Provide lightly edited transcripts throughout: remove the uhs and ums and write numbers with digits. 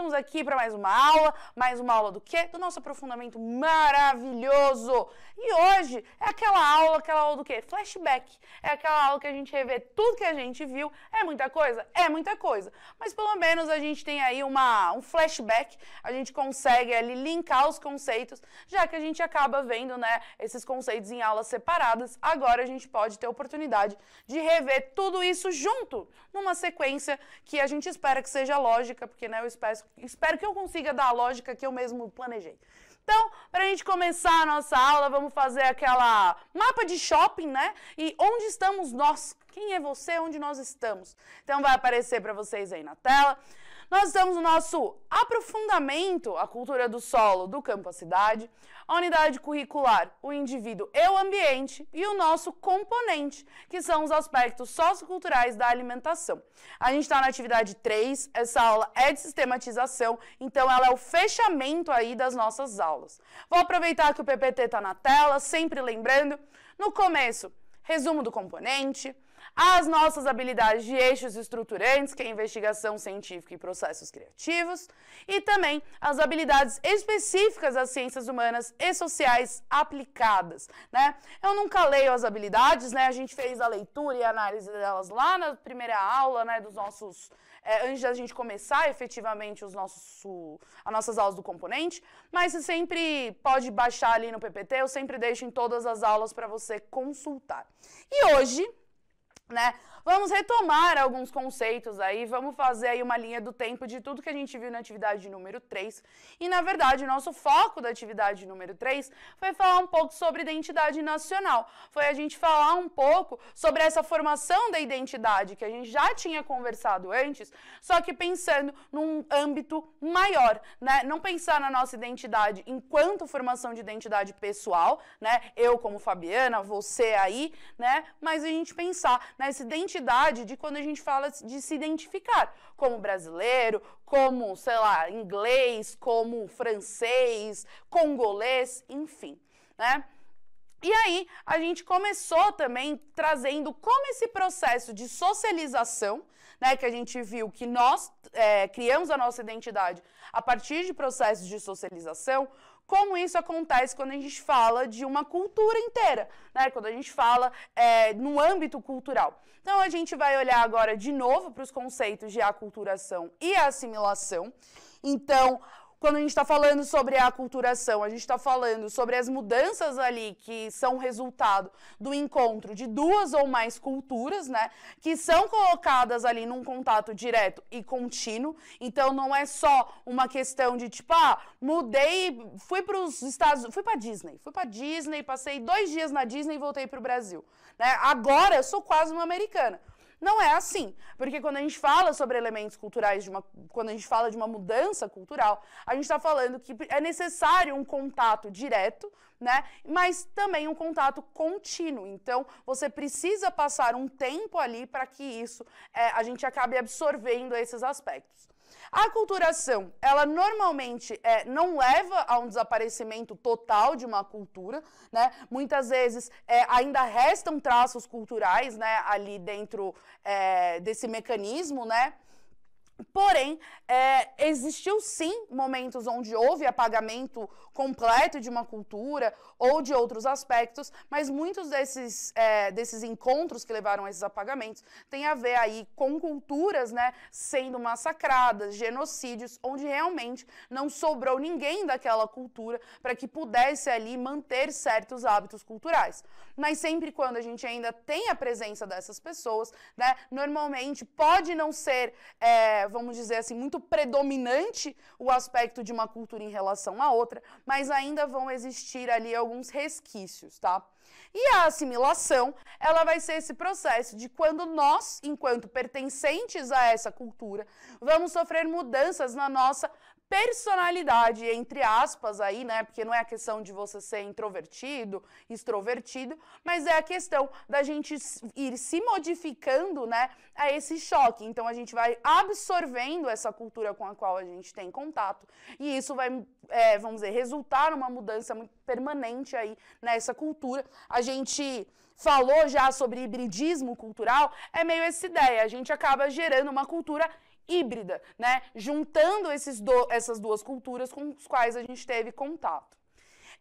Estamos aqui para mais uma aula do quê? Do nosso aprofundamento maravilhoso. E hoje é aquela aula do quê? Flashback. É aquela aula que a gente revê tudo que a gente viu. É muita coisa? É muita coisa. Mas pelo menos a gente tem aí um flashback, a gente consegue ali linkar os conceitos, já que a gente acaba vendo, né, esses conceitos em aulas separadas. Agora a gente pode ter a oportunidade de rever tudo isso junto, numa sequência que a gente espera que seja lógica, porque, né, eu espero que eu consiga dar a lógica que eu mesmo planejei. Então, para a gente começar a nossa aula, vamos fazer aquela mapa de shopping, né? E onde estamos nós? Quem é você? Onde nós estamos? Então, vai aparecer para vocês aí na tela. Nós estamos no nosso aprofundamento, a cultura do solo, do campo à cidade, a unidade curricular, o indivíduo e o ambiente, e o nosso componente, que são os aspectos socioculturais da alimentação. A gente está na atividade 3, essa aula é de sistematização, então ela é o fechamento aí das nossas aulas. Vou aproveitar que o PPT está na tela, sempre lembrando, no começo, resumo do componente, as nossas habilidades de eixos estruturantes, que é investigação científica e processos criativos, e também as habilidades específicas das ciências humanas e sociais aplicadas, né? Eu nunca leio as habilidades, né? A gente fez a leitura e a análise delas lá na primeira aula, né, dos nossos... antes da gente começar efetivamente as nossas aulas do componente, mas você sempre pode baixar ali no PPT, eu sempre deixo em todas as aulas para você consultar. E hoje, né, vamos retomar alguns conceitos aí, vamos fazer aí uma linha do tempo de tudo que a gente viu na atividade número 3. E, na verdade, o nosso foco da atividade número 3 foi falar um pouco sobre identidade nacional. Foi a gente falar um pouco sobre essa formação da identidade, que a gente já tinha conversado antes, só que pensando num âmbito maior, né? Não pensar na nossa identidade enquanto formação de identidade pessoal, né? Eu como Fabiana, você aí, né? Mas a gente pensar nessa identidade de quando a gente fala de se identificar como brasileiro, como, sei lá, inglês, como francês, congolês, enfim, né? E aí, a gente começou também trazendo como esse processo de socialização, né, que a gente viu que nós criamos a nossa identidade a partir de processos de socialização, como isso acontece quando a gente fala de uma cultura inteira, né? Quando a gente fala no âmbito cultural. Então, a gente vai olhar agora de novo para os conceitos de aculturação e assimilação. Então, quando a gente está falando sobre a aculturação, a gente está falando sobre as mudanças ali que são resultado do encontro de duas ou mais culturas, né? Que são colocadas ali num contato direto e contínuo. Então, não é só uma questão de tipo, mudei, fui para os Estados Unidos, fui para Disney, passei 2 dias na Disney e voltei para o Brasil, né? Agora eu sou quase uma americana. Não é assim, porque quando a gente fala sobre elementos culturais, quando a gente fala de uma mudança cultural, a gente está falando que é necessário um contato direto, né? Mas também um contato contínuo. Então, você precisa passar um tempo ali para que isso, a gente acabe absorvendo esses aspectos. A aculturação, ela normalmente não leva a um desaparecimento total de uma cultura, né? Muitas vezes ainda restam traços culturais, né, ali dentro desse mecanismo, né? Porém, existiu sim momentos onde houve apagamento completo de uma cultura ou de outros aspectos, mas muitos desses encontros que levaram a esses apagamentos têm a ver aí com culturas, né, sendo massacradas, genocídios, onde realmente não sobrou ninguém daquela cultura para que pudesse ali manter certos hábitos culturais. Mas sempre quando a gente ainda tem a presença dessas pessoas, né, normalmente pode não ser, vamos dizer assim, muito predominante o aspecto de uma cultura em relação à outra, mas ainda vão existir ali alguns resquícios, tá? E a assimilação, ela vai ser esse processo de quando nós, enquanto pertencentes a essa cultura, vamos sofrer mudanças na nossa personalidade, entre aspas, aí, né? Porque não é a questão de você ser introvertido, extrovertido, mas é a questão da gente ir se modificando, né, a esse choque. Então, a gente vai absorvendo essa cultura com a qual a gente tem contato, e isso vai, vamos dizer, resultar numa mudança muito permanente aí nessa cultura. A gente falou já sobre hibridismo cultural, é meio essa ideia, a gente acaba gerando uma cultura híbrida, né? Juntando essas duas culturas com as quais a gente teve contato.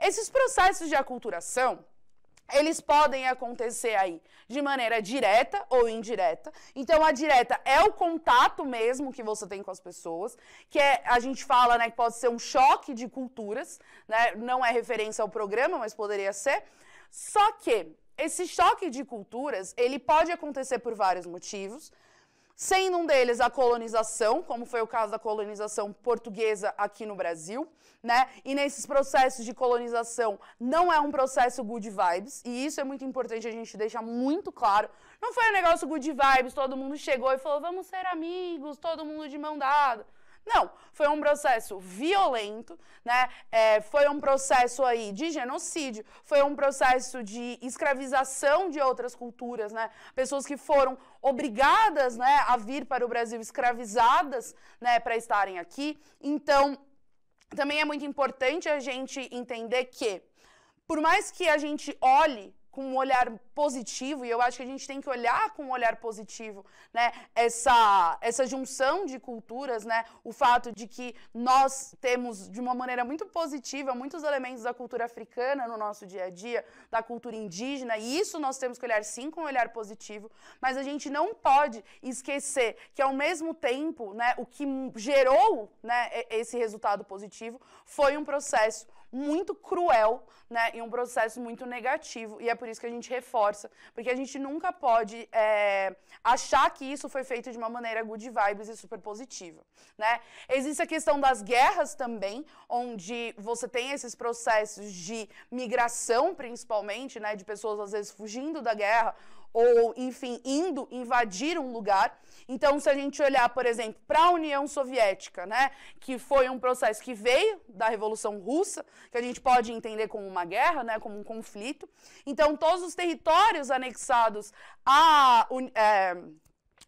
Esses processos de aculturação, eles podem acontecer aí de maneira direta ou indireta. Então, a direta é o contato mesmo que você tem com as pessoas, que a gente fala, né, que pode ser um choque de culturas, né? Não é referência ao programa, mas poderia ser. Só que esse choque de culturas, ele pode acontecer por vários motivos, sendo um deles a colonização, como foi o caso da colonização portuguesa aqui no Brasil, né? E nesses processos de colonização não é um processo good vibes, e isso é muito importante a gente deixar muito claro. Não foi um negócio good vibes, todo mundo chegou e falou, vamos ser amigos, todo mundo de mão dada. Não, foi um processo violento, né? Foi um processo aí de genocídio, foi um processo de escravização de outras culturas, né? Pessoas que foram obrigadas, né, a vir para o Brasil escravizadas, né, para estarem aqui. Então, também é muito importante a gente entender que, por mais que a gente olhe com um olhar positivo, e eu acho que a gente tem que olhar com um olhar positivo, né, essa junção de culturas, né, o fato de que nós temos, de uma maneira muito positiva, muitos elementos da cultura africana no nosso dia a dia, da cultura indígena, e isso nós temos que olhar sim com um olhar positivo, mas a gente não pode esquecer que, ao mesmo tempo, né, o que gerou, né, esse resultado positivo foi um processo muito cruel, né, e um processo muito negativo, e é por isso que a gente reforça, porque a gente nunca pode achar que isso foi feito de uma maneira good vibes e super positiva, né? Existe a questão das guerras também, onde você tem esses processos de migração, principalmente, né, de pessoas às vezes fugindo da guerra, ou, enfim, indo invadir um lugar. Então, se a gente olhar, por exemplo, para a União Soviética, né, que foi um processo que veio da Revolução Russa, que a gente pode entender como uma guerra, né, como um conflito. Então, todos os territórios anexados à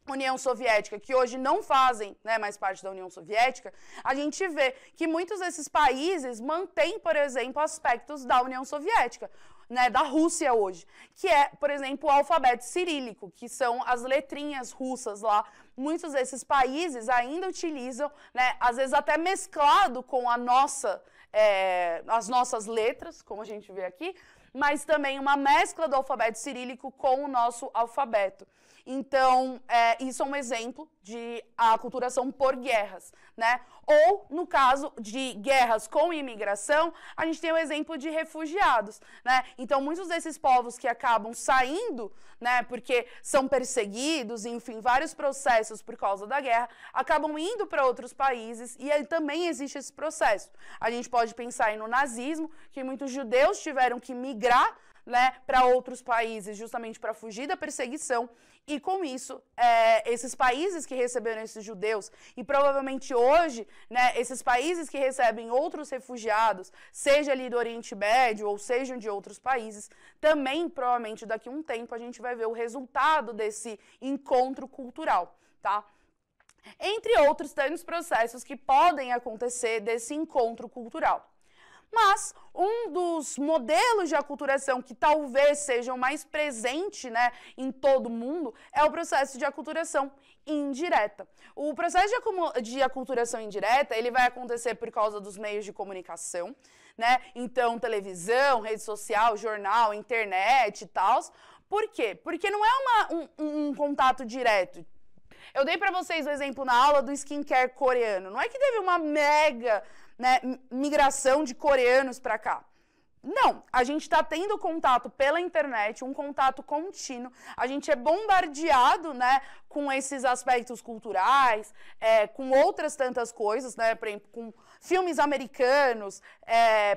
União Soviética, que hoje não fazem, né, mais parte da União Soviética, a gente vê que muitos desses países mantêm, por exemplo, aspectos da União Soviética, né, da Rússia hoje, que é, por exemplo, o alfabeto cirílico, que são as letrinhas russas lá. Muitos desses países ainda utilizam, né, às vezes até mesclado com as nossas letras, como a gente vê aqui, mas também uma mescla do alfabeto cirílico com o nosso alfabeto. Então, isso é um exemplo de aculturação por guerras, né? Ou, no caso de guerras com imigração, a gente tem o exemplo de refugiados, né? Então, muitos desses povos que acabam saindo, né, porque são perseguidos, enfim, vários processos por causa da guerra, acabam indo para outros países, e aí também existe esse processo. A gente pode pensar aí no nazismo, que muitos judeus tiveram que migrar, né, para outros países justamente para fugir da perseguição, e com isso, esses países que receberam esses judeus, e provavelmente hoje, né, esses países que recebem outros refugiados, seja ali do Oriente Médio ou sejam de outros países, também provavelmente daqui a um tempo a gente vai ver o resultado desse encontro cultural, tá? Entre outros tantos processos que podem acontecer desse encontro cultural. Mas um dos modelos de aculturação que talvez sejam mais presente, né, em todo mundo é o processo de aculturação indireta. O processo de aculturação indireta, ele vai acontecer por causa dos meios de comunicação, né? Então, televisão, rede social, jornal, internet e tal. Por quê? Porque não é um contato direto. Eu dei para vocês o exemplo na aula do skincare coreano. Não é que teve uma mega, né, migração de coreanos para cá. Não, a gente está tendo contato pela internet, um contato contínuo, a gente é bombardeado, né, com esses aspectos culturais, com outras tantas coisas, né, por exemplo, com filmes americanos,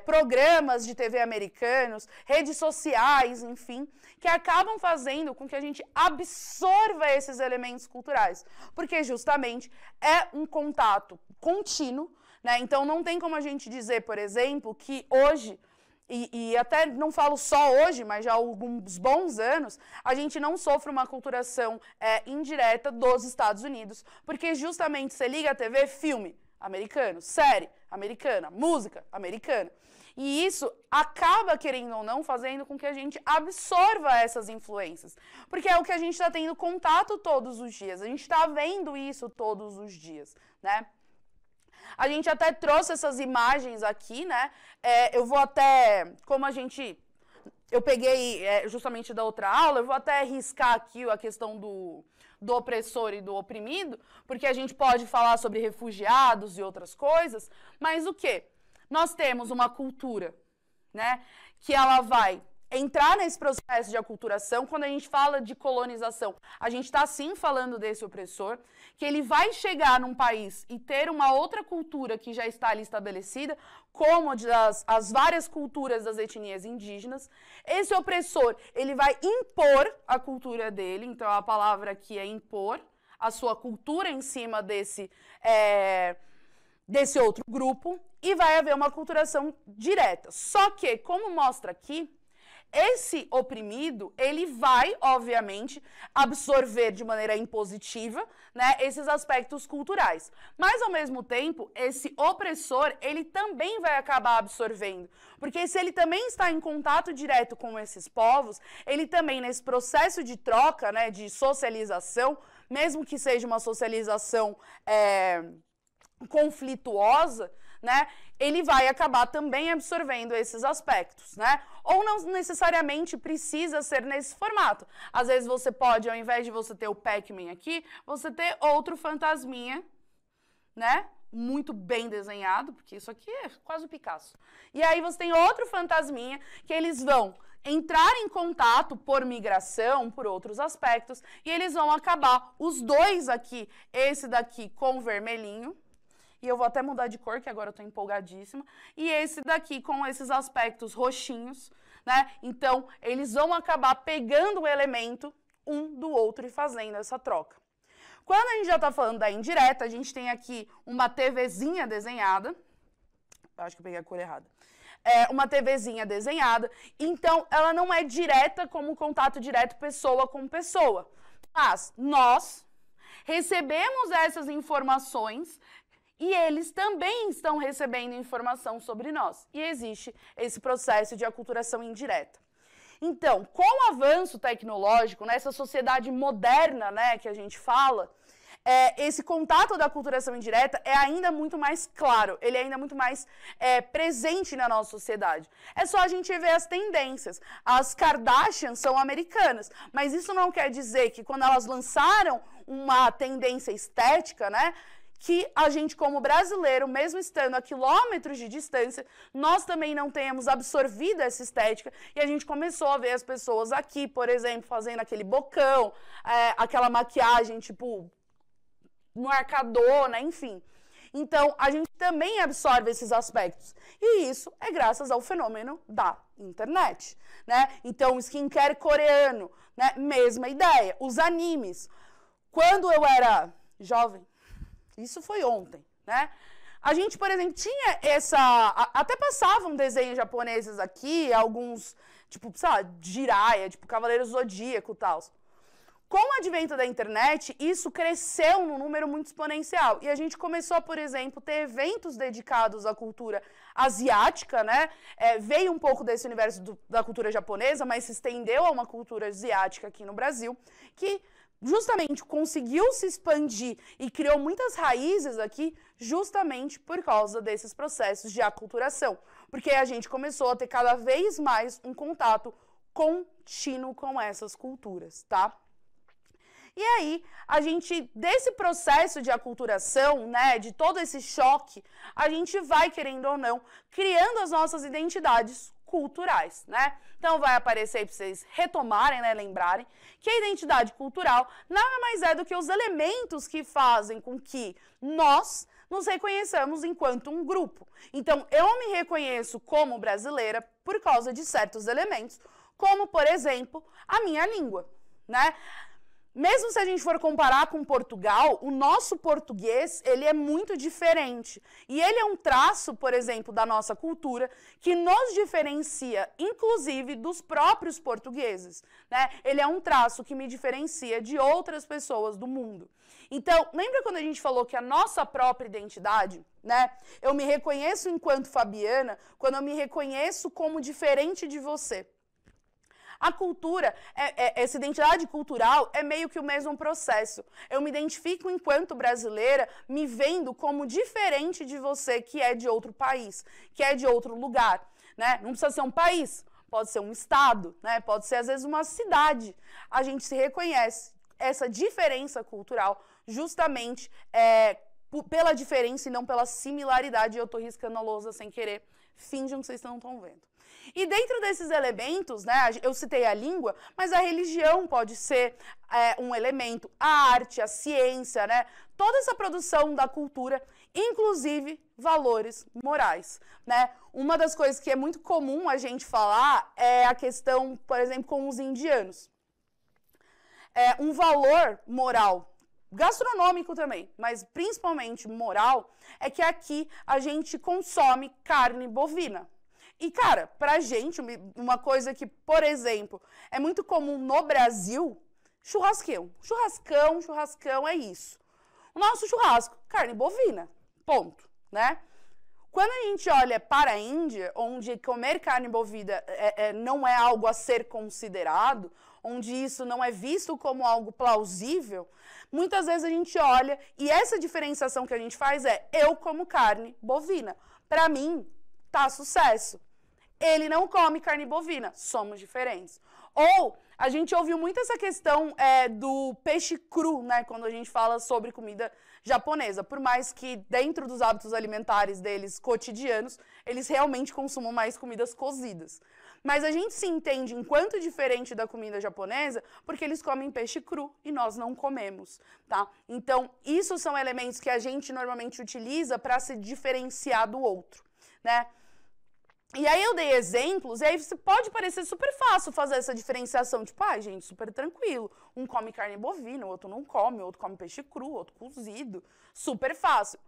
programas de TV americanos, redes sociais, enfim, que acabam fazendo com que a gente absorva esses elementos culturais, porque justamente é um contato contínuo, né, então não tem como a gente dizer, por exemplo, que hoje, e até não falo só hoje, mas já há alguns bons anos, a gente não sofre uma aculturação indireta dos Estados Unidos, porque justamente você liga a TV, filme americano, série americana, música americana. E isso acaba, querendo ou não, fazendo com que a gente absorva essas influências. Porque é o que a gente está tendo contato todos os dias. A gente está vendo isso todos os dias, né? A gente até trouxe essas imagens aqui, né? Eu vou até, como eu peguei justamente da outra aula, eu vou até riscar aqui a questão do opressor e do oprimido, porque a gente pode falar sobre refugiados e outras coisas, mas o quê? Nós temos uma cultura, né, que ela vai entrar nesse processo de aculturação. Quando a gente fala de colonização, a gente está sim falando desse opressor, que ele vai chegar num país e ter uma outra cultura que já está ali estabelecida, como as várias culturas das etnias indígenas. Esse opressor, ele vai impor a cultura dele, então a palavra aqui é impor a sua cultura em cima desse outro grupo, e vai haver uma aculturação direta. Só que, como mostra aqui, esse oprimido, ele vai, obviamente, absorver de maneira impositiva, né, esses aspectos culturais. Mas, ao mesmo tempo, esse opressor, ele também vai acabar absorvendo. Porque se ele também está em contato direto com esses povos, ele também, nesse processo de troca, né, de socialização, mesmo que seja uma socialização conflituosa, né, ele vai acabar também absorvendo esses aspectos, né? Ou não necessariamente precisa ser nesse formato. Às vezes você pode, ao invés de você ter o Pac-Man aqui, você ter outro fantasminha, né? Muito bem desenhado, porque isso aqui é quase o Picasso. E aí você tem outro fantasminha que eles vão entrar em contato por migração, por outros aspectos, e eles vão acabar, os dois aqui, esse daqui com vermelhinho, e eu vou até mudar de cor, que agora eu tô empolgadíssima. E esse daqui com esses aspectos roxinhos, né? Então, eles vão acabar pegando o elemento um do outro e fazendo essa troca. Quando a gente já tá falando da indireta, a gente tem aqui uma TVzinha desenhada. Acho que eu peguei a cor errada. Uma TVzinha desenhada. Então, ela não é direta como contato direto pessoa com pessoa. Mas nós recebemos essas informações e eles também estão recebendo informação sobre nós. E existe esse processo de aculturação indireta. Então, com o avanço tecnológico, nessa sociedade moderna, né, que a gente fala, esse contato da aculturação indireta é ainda muito mais claro, ele é ainda muito mais presente na nossa sociedade. É só a gente ver as tendências. As Kardashians são americanas, mas isso não quer dizer que quando elas lançaram uma tendência estética, né, que a gente, como brasileiro, mesmo estando a quilômetros de distância, nós também não tenhamos absorvido essa estética e a gente começou a ver as pessoas aqui, por exemplo, fazendo aquele bocão, aquela maquiagem, tipo, marcadona, enfim. Então, a gente também absorve esses aspectos. E isso é graças ao fenômeno da internet, né? Então, o skincare coreano, né? Mesma ideia. Os animes. Quando eu era jovem, isso foi ontem, né? A gente, por exemplo, tinha até passavam desenhos japoneses aqui, alguns, tipo, sabe, Jiraiya, tipo, Cavaleiro Zodíaco e tal. Com o advento da internet, isso cresceu num número muito exponencial. E a gente começou, por exemplo, ter eventos dedicados à cultura asiática, né? Veio um pouco desse universo da cultura japonesa, mas se estendeu a uma cultura asiática aqui no Brasil, que justamente conseguiu se expandir e criou muitas raízes aqui justamente por causa desses processos de aculturação. Porque a gente começou a ter cada vez mais um contato contínuo com essas culturas, tá? E aí, a gente, desse processo de aculturação, né, de todo esse choque, a gente vai, querendo ou não, criando as nossas identidades culturais, né? Então, vai aparecer aí para vocês retomarem, né, lembrarem, que a identidade cultural nada mais é do que os elementos que fazem com que nós nos reconheçamos enquanto um grupo. Então, eu me reconheço como brasileira por causa de certos elementos, como, por exemplo, a minha língua, né? Mesmo se a gente for comparar com Portugal, o nosso português, ele é muito diferente. E ele é um traço, por exemplo, da nossa cultura, que nos diferencia, inclusive, dos próprios portugueses, né? Ele é um traço que me diferencia de outras pessoas do mundo. Então, lembra quando a gente falou que a nossa própria identidade, né? Eu me reconheço enquanto Fabiana, quando eu me reconheço como diferente de você. A cultura, essa identidade cultural é meio que o mesmo processo. Eu me identifico enquanto brasileira, me vendo como diferente de você, que é de outro país, que é de outro lugar, né? Não precisa ser um país, pode ser um estado, né? Pode ser às vezes uma cidade. A gente se reconhece essa diferença cultural justamente pela diferença e não pela similaridade. Eu tô riscando a lousa sem querer. Finjam que vocês não estão vendo. E dentro desses elementos, né, eu citei a língua, mas a religião pode ser um elemento, a arte, a ciência, né, toda essa produção da cultura, inclusive valores morais, né. Uma das coisas que é muito comum a gente falar é a questão, por exemplo, com os indianos. Um valor moral, gastronômico também, mas principalmente moral, é que aqui a gente consome carne bovina. E, cara, pra gente, uma coisa que, por exemplo, é muito comum no Brasil, churrascão é isso. O nosso churrasco, carne bovina, ponto, né? Quando a gente olha para a Índia, onde comer carne bovina não é algo a ser considerado, onde isso não é visto como algo plausível, muitas vezes a gente olha e essa diferenciação que a gente faz é eu como carne bovina. Para mim, tá sucesso. Ele não come carne bovina, somos diferentes. Ou a gente ouviu muito essa questão do peixe cru, né, quando a gente fala sobre comida japonesa. Por mais que dentro dos hábitos alimentares deles cotidianos, eles realmente consumam mais comidas cozidas. Mas a gente se entende enquanto diferente da comida japonesa porque eles comem peixe cru e nós não comemos, tá? Então, isso são elementos que a gente normalmente utiliza para se diferenciar do outro, né? E aí eu dei exemplos, e aí pode parecer super fácil fazer essa diferenciação, tipo, gente, super tranquilo, um come carne bovina, o outro não come, o outro come peixe cru, o outro cozido, super fácil.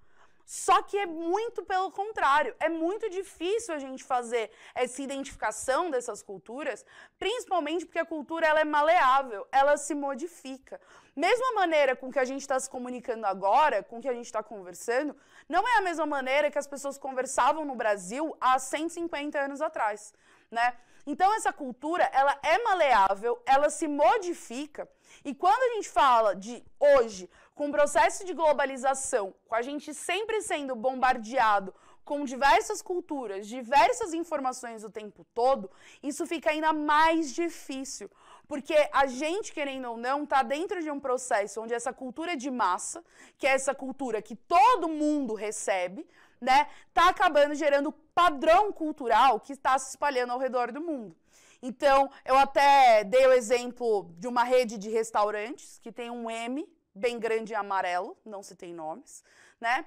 Só que é muito pelo contrário, é muito difícil a gente fazer essa identificação dessas culturas, principalmente porque a cultura ela é maleável, ela se modifica. Mesma maneira com que a gente está se comunicando agora, com que a gente está conversando, não é a mesma maneira que as pessoas conversavam no Brasil há 150 anos atrás, né? Então, essa cultura, ela é maleável, ela se modifica, e quando a gente fala de hoje, com o processo de globalização, com a gente sempre sendo bombardeado com diversas culturas, diversas informações o tempo todo, isso fica ainda mais difícil. Porque a gente, querendo ou não, está dentro de um processo onde essa cultura de massa, que é essa cultura que todo mundo recebe, né, está acabando gerando padrão cultural que está se espalhando ao redor do mundo. Então, eu até dei o exemplo de uma rede de restaurantes que tem um M bem grande e amarelo, não citei nomes, né,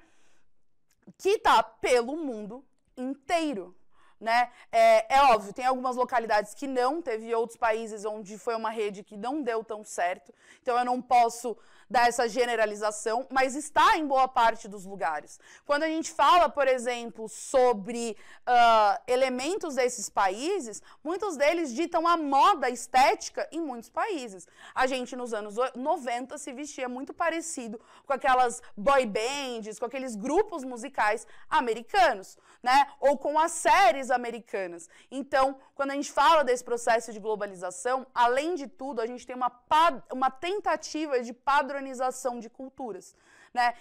que está pelo mundo inteiro. Né? É óbvio, tem algumas localidades que não, teve outros países onde foi uma rede que não deu tão certo, então eu não posso dar essa generalização, mas está em boa parte dos lugares. Quando a gente fala, por exemplo, sobre elementos desses países, muitos deles ditam a moda estética em muitos países. A gente, nos anos 90, se vestia muito parecido com aquelas boy bands, com aqueles grupos musicais americanos, né? Ou com as séries americanas. Então, quando a gente fala desse processo de globalização, além de tudo, a gente tem uma tentativa de padronização de culturas, né?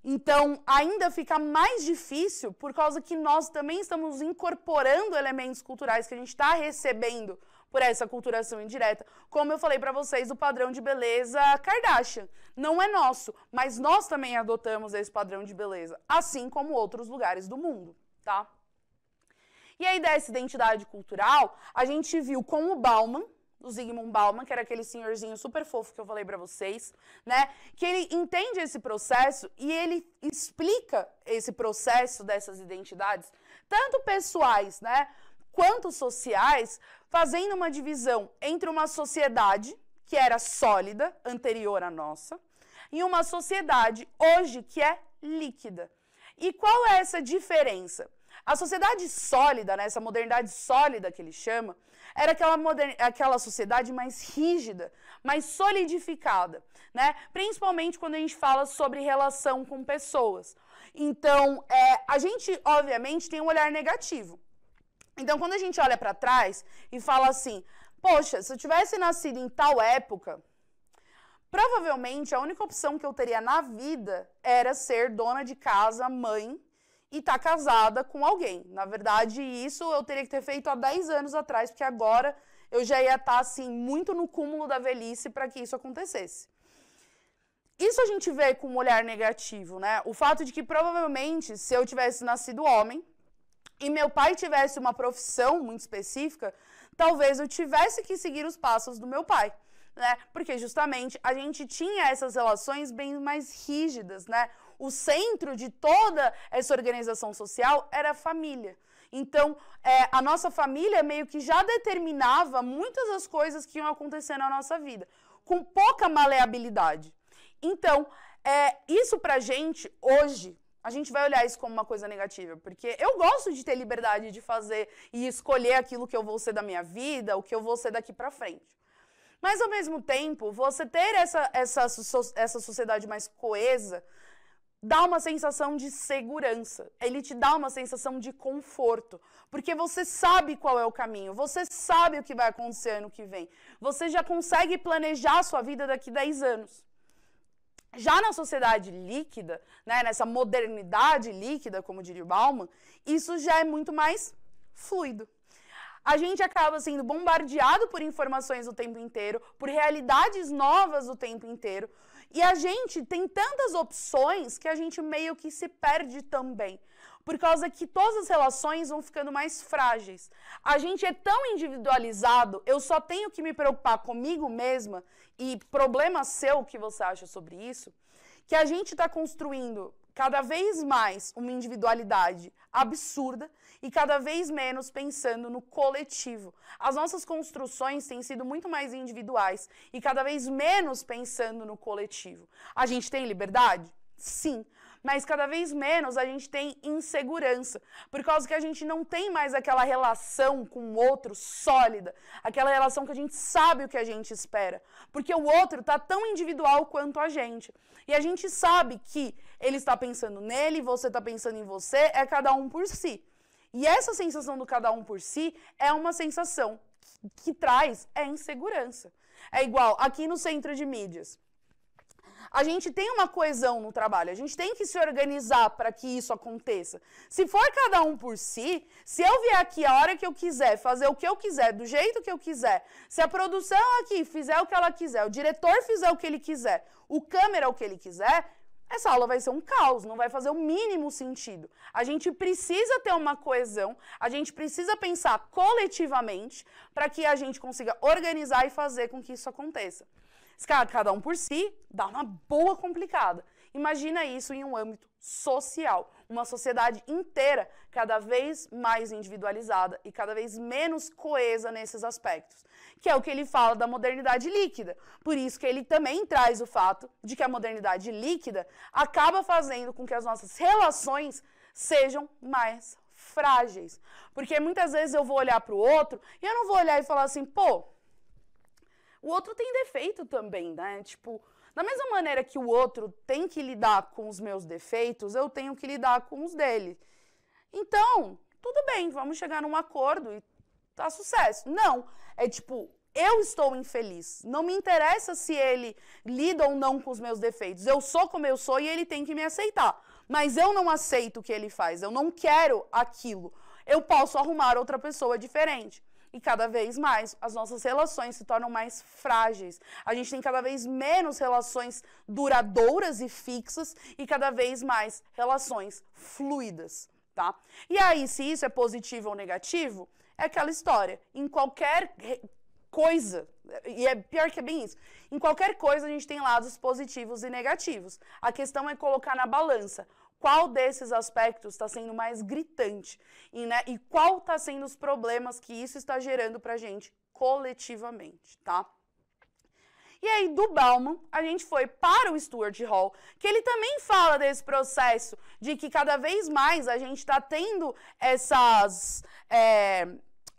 Então, ainda fica mais difícil por causa que nós também estamos incorporando elementos culturais que a gente está recebendo por essa culturação indireta. Como eu falei para vocês, o padrão de beleza Kardashian não é nosso, mas nós também adotamos esse padrão de beleza, assim como outros lugares do mundo, tá? E aí, dessa identidade cultural, a gente viu com o Bauman, o Zygmunt Bauman, que era aquele senhorzinho super fofo que eu falei pra vocês, né? Que ele entende esse processo e ele explica esse processo dessas identidades, tanto pessoais, né, quanto sociais, fazendo uma divisão entre uma sociedade que era sólida, anterior à nossa, e uma sociedade hoje que é líquida. E qual é essa diferença? A sociedade sólida, né, essa modernidade sólida que ele chama, era aquela sociedade mais rígida, mais solidificada, né? Principalmente quando a gente fala sobre relação com pessoas. Então, a gente, obviamente, tem um olhar negativo. Então, quando a gente olha para trás e fala assim, poxa, se eu tivesse nascido em tal época, provavelmente a única opção que eu teria na vida era ser dona de casa, mãe, e estar casada com alguém. Na verdade, isso eu teria que ter feito há 10 anos atrás, porque agora eu já ia estar, assim, muito no cúmulo da velhice para que isso acontecesse. Isso a gente vê com um olhar negativo, né? O fato de que provavelmente, se eu tivesse nascido homem e meu pai tivesse uma profissão muito específica, talvez eu tivesse que seguir os passos do meu pai, né? Porque justamente a gente tinha essas relações bem mais rígidas, né? O centro de toda essa organização social era a família. Então, a nossa família meio que já determinava muitas das coisas que iam acontecer na nossa vida, com pouca maleabilidade. Então, isso pra gente, hoje, a gente vai olhar isso como uma coisa negativa, porque eu gosto de ter liberdade de fazer e escolher aquilo que eu vou ser da minha vida, o que eu vou ser daqui pra frente. Mas, ao mesmo tempo, você ter essa sociedade mais coesa dá uma sensação de segurança, ele te dá uma sensação de conforto, porque você sabe qual é o caminho, você sabe o que vai acontecer ano que vem, você já consegue planejar a sua vida daqui 10 anos. Já na sociedade líquida, né, nessa modernidade líquida, como diria o Bauman, isso já é muito mais fluido. A gente acaba sendo bombardeado por informações o tempo inteiro, por realidades novas o tempo inteiro, e a gente tem tantas opções que a gente meio que se perde também, por causa que todas as relações vão ficando mais frágeis. A gente é tão individualizado, eu só tenho que me preocupar comigo mesma, e problema seu o que você acha sobre isso, que a gente está construindo cada vez mais uma individualidade absurda e cada vez menos pensando no coletivo. As nossas construções têm sido muito mais individuais e cada vez menos pensando no coletivo. A gente tem liberdade? Sim. Mas cada vez menos a gente tem insegurança, por causa que a gente não tem mais aquela relação com o outro sólida, aquela relação que a gente sabe o que a gente espera, porque o outro está tão individual quanto a gente. E a gente sabe que ele está pensando nele, você está pensando em você, é cada um por si. E essa sensação do cada um por si é uma sensação que traz insegurança. É igual aqui no centro de mídias. A gente tem uma coesão no trabalho, a gente tem que se organizar para que isso aconteça. Se for cada um por si, se eu vier aqui a hora que eu quiser, fazer o que eu quiser, do jeito que eu quiser, se a produção aqui fizer o que ela quiser, o diretor fizer o que ele quiser, o câmera o que ele quiser, essa aula vai ser um caos, não vai fazer o mínimo sentido. A gente precisa ter uma coesão, a gente precisa pensar coletivamente para que a gente consiga organizar e fazer com que isso aconteça. Cada um por si, dá uma boa complicada. Imagina isso em um âmbito social, uma sociedade inteira cada vez mais individualizada e cada vez menos coesa nesses aspectos, que é o que ele fala da modernidade líquida. Por isso que ele também traz o fato de que a modernidade líquida acaba fazendo com que as nossas relações sejam mais frágeis. Porque muitas vezes eu vou olhar para o outro e eu não vou olhar e falar assim, pô, o outro tem defeito também, né? Tipo, da mesma maneira que o outro tem que lidar com os meus defeitos, eu tenho que lidar com os dele. Então, tudo bem, vamos chegar num acordo e tá sucesso. Não, é tipo, eu estou infeliz. Não me interessa se ele lida ou não com os meus defeitos. Eu sou como eu sou e ele tem que me aceitar. Mas eu não aceito o que ele faz, eu não quero aquilo. Eu posso arrumar outra pessoa diferente. E cada vez mais as nossas relações se tornam mais frágeis. A gente tem cada vez menos relações duradouras e fixas e cada vez mais relações fluidas, tá? E aí, se isso é positivo ou negativo, é aquela história. Em qualquer coisa, e é pior que é bem isso, em qualquer coisa a gente tem lados positivos e negativos. A questão é colocar na balança qual desses aspectos está sendo mais gritante e qual está sendo os problemas que isso está gerando para a gente coletivamente, tá? E aí, do Bauman, a gente foi para o Stuart Hall, que ele também fala desse processo de que cada vez mais a gente está tendo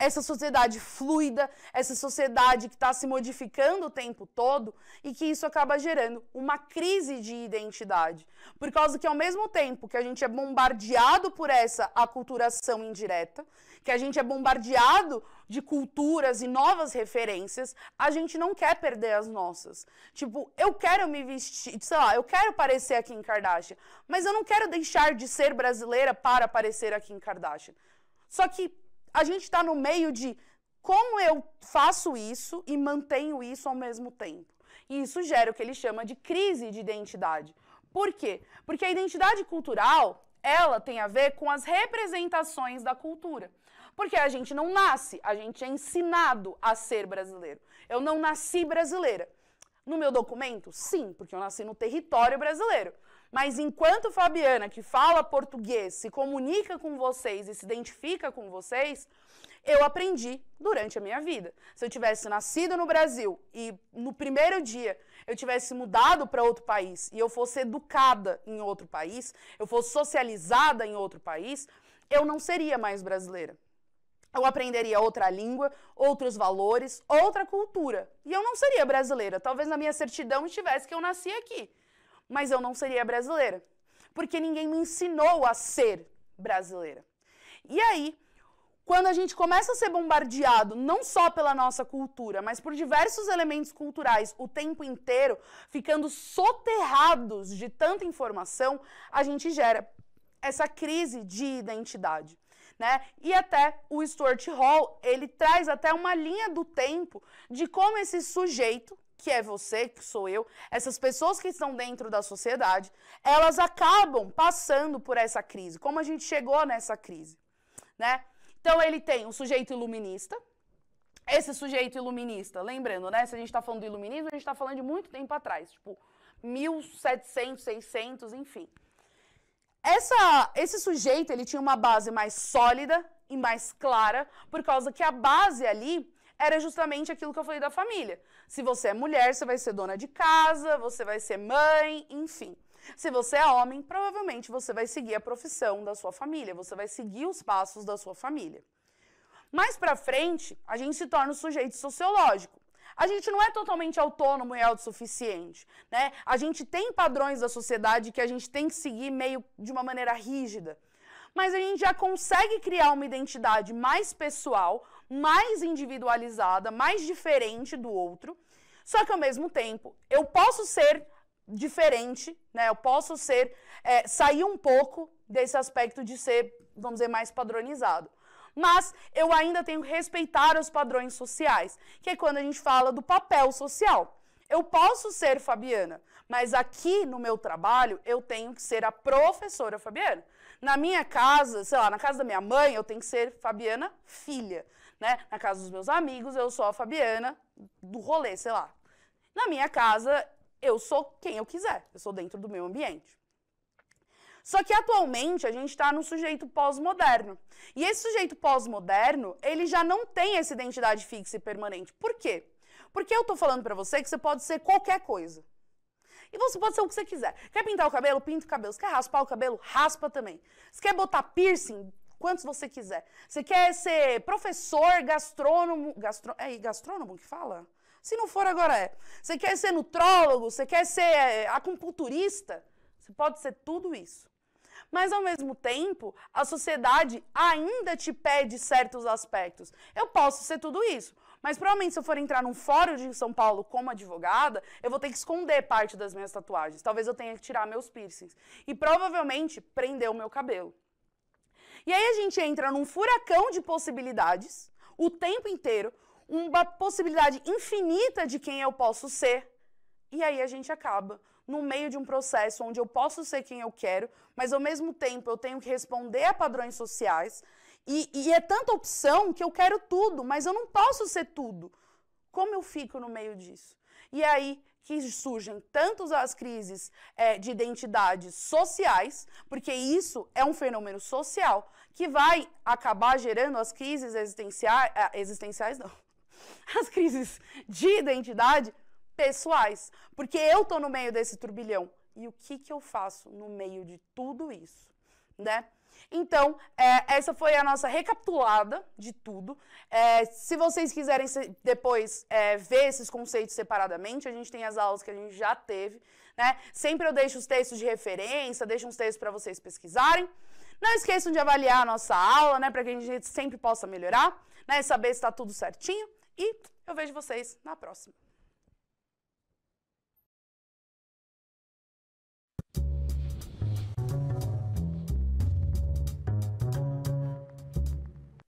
essa sociedade fluida, essa sociedade que está se modificando o tempo todo e que isso acaba gerando uma crise de identidade. Por causa que ao mesmo tempo que a gente é bombardeado por essa aculturação indireta, que a gente é bombardeado de culturas e novas referências, a gente não quer perder as nossas. Tipo, eu quero me vestir, sei lá, eu quero parecer a Kim Kardashian, mas eu não quero deixar de ser brasileira para parecer a Kim Kardashian. Só que a gente está no meio de como eu faço isso e mantenho isso ao mesmo tempo. E isso gera o que ele chama de crise de identidade. Por quê? Porque a identidade cultural, ela tem a ver com as representações da cultura. Porque a gente não nasce, a gente é ensinado a ser brasileiro. Eu não nasci brasileira. No meu documento, sim, porque eu nasci no território brasileiro. Mas enquanto Fabiana, que fala português, se comunica com vocês e se identifica com vocês, eu aprendi durante a minha vida. Se eu tivesse nascido no Brasil e no primeiro dia eu tivesse mudado para outro país e eu fosse educada em outro país, eu fosse socializada em outro país, eu não seria mais brasileira. Eu aprenderia outra língua, outros valores, outra cultura. E eu não seria brasileira. Talvez na minha certidão estivesse que eu nasci aqui. Mas eu não seria brasileira. Porque ninguém me ensinou a ser brasileira. E aí, quando a gente começa a ser bombardeado, não só pela nossa cultura, mas por diversos elementos culturais o tempo inteiro, ficando soterrados de tanta informação, a gente gera essa crise de identidade. Né? E até o Stuart Hall, ele traz até uma linha do tempo de como esse sujeito, que é você, que sou eu, essas pessoas que estão dentro da sociedade, elas acabam passando por essa crise, como a gente chegou nessa crise, né? Então ele tem um sujeito iluminista, esse sujeito iluminista, lembrando, né, se a gente está falando do iluminismo, a gente está falando de muito tempo atrás, tipo 1700, 600, enfim. Esse sujeito, ele tinha uma base mais sólida e mais clara, por causa que a base ali era justamente aquilo que eu falei da família. Se você é mulher, você vai ser dona de casa, você vai ser mãe, enfim. Se você é homem, provavelmente você vai seguir a profissão da sua família, você vai seguir os passos da sua família. Mais pra frente, a gente se torna um sujeito sociológico. A gente não é totalmente autônomo e autossuficiente, né? A gente tem padrões da sociedade que a gente tem que seguir meio de uma maneira rígida. Mas a gente já consegue criar uma identidade mais pessoal, mais individualizada, mais diferente do outro. Só que, ao mesmo tempo, eu posso ser diferente, né? Eu posso sair um pouco desse aspecto de ser, vamos dizer, mais padronizado. Mas eu ainda tenho que respeitar os padrões sociais, que é quando a gente fala do papel social. Eu posso ser Fabiana, mas aqui no meu trabalho eu tenho que ser a professora Fabiana. Na minha casa, sei lá, na casa da minha mãe, eu tenho que ser Fabiana filha, né? Na casa dos meus amigos, eu sou a Fabiana do rolê, sei lá. Na minha casa, eu sou quem eu quiser, eu sou dentro do meu ambiente. Só que atualmente a gente está num sujeito pós-moderno. E esse sujeito pós-moderno, ele já não tem essa identidade fixa e permanente. Por quê? Porque eu estou falando para você que você pode ser qualquer coisa. E você pode ser o que você quiser. Quer pintar o cabelo? Pinta o cabelo. Você quer raspar o cabelo? Raspa também. Você quer botar piercing? Quantos você quiser. Você quer ser professor, gastrônomo... É gastrônomo que fala? Se não for, agora é. Você quer ser nutrólogo? Você quer ser acupunturista? Você pode ser tudo isso. Mas, ao mesmo tempo, a sociedade ainda te pede certos aspectos. Eu posso ser tudo isso, mas provavelmente se eu for entrar num fórum de São Paulo como advogada, eu vou ter que esconder parte das minhas tatuagens. Talvez eu tenha que tirar meus piercings. E provavelmente prender o meu cabelo. E aí a gente entra num furacão de possibilidades, o tempo inteiro, uma possibilidade infinita de quem eu posso ser, e aí a gente acaba no meio de um processo onde eu posso ser quem eu quero, mas ao mesmo tempo eu tenho que responder a padrões sociais, e é tanta opção que eu quero tudo, mas eu não posso ser tudo. Como eu fico no meio disso? E é aí que surgem tanto as crises de identidades sociais, porque isso é um fenômeno social, que vai acabar gerando as crises existenciais não, as crises de identidade pessoais, porque eu tô no meio desse turbilhão. E o que eu faço no meio de tudo isso? né? Então, essa foi a nossa recapitulada de tudo. Se vocês quiserem depois ver esses conceitos separadamente, a gente tem as aulas que a gente já teve, né? Sempre eu deixo os textos de referência, deixo uns textos para vocês pesquisarem. Não esqueçam de avaliar a nossa aula, né? Para que a gente sempre possa melhorar, né? Saber se está tudo certinho. E eu vejo vocês na próxima.